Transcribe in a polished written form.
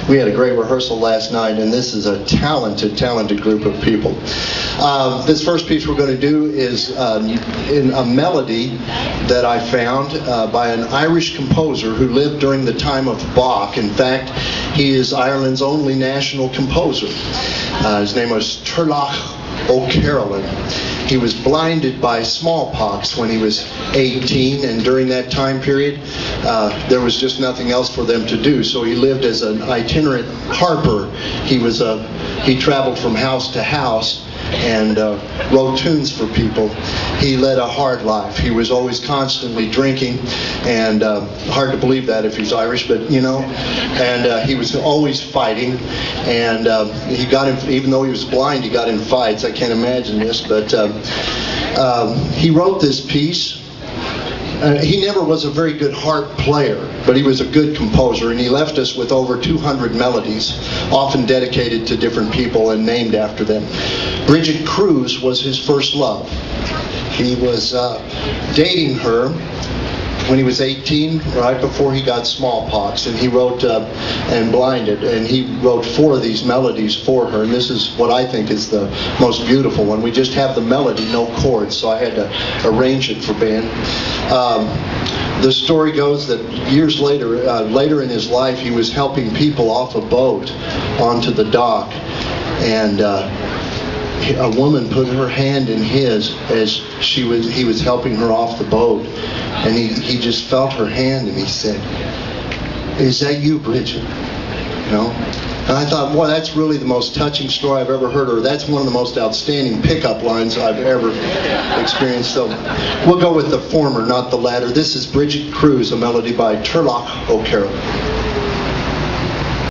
We had a great rehearsal last night, and this is a talented group of people. This first piece we're going to do is in a melody that I found by an Irish composer who lived during the time of Bach. In fact, he is Ireland's only national composer. His name was Turlough O'Carolan. He was blinded by smallpox when he was 18, and during that time period, there was just nothing else for them to do. So he lived as an itinerant harper. He traveled from house to house and wrote tunes for people. He led a hard life. He was always constantly drinking, and hard to believe that if he's Irish, but you know. And he was always fighting, and he got in, even though he was blind, he got in fights. I can't imagine this, but he wrote this piece. He never was a very good harp player, but he was a good composer, and he left us with over 200 melodies, often dedicated to different people and named after them. Bridget Cruise was his first love. He was dating her when he was 18, right before he got smallpox, and he wrote and blinded, and he wrote 4 of these melodies for her, and this is what I think is the most beautiful one. We just have the melody, no chords, so I had to arrange it for Ben. The story goes that years later in his life, he was helping people off a boat onto the dock, and a woman put her hand in his as he was helping her off the boat, and he just felt her hand, and he said, "Is that you, Bridget?" You know? And I thought, boy, that's really the most touching story I've ever heard, or that's one of the most outstanding pickup lines I've ever experienced. So we'll go with the former, not the latter. This is Bridget Cruise, a melody by Turlough O'Carolan.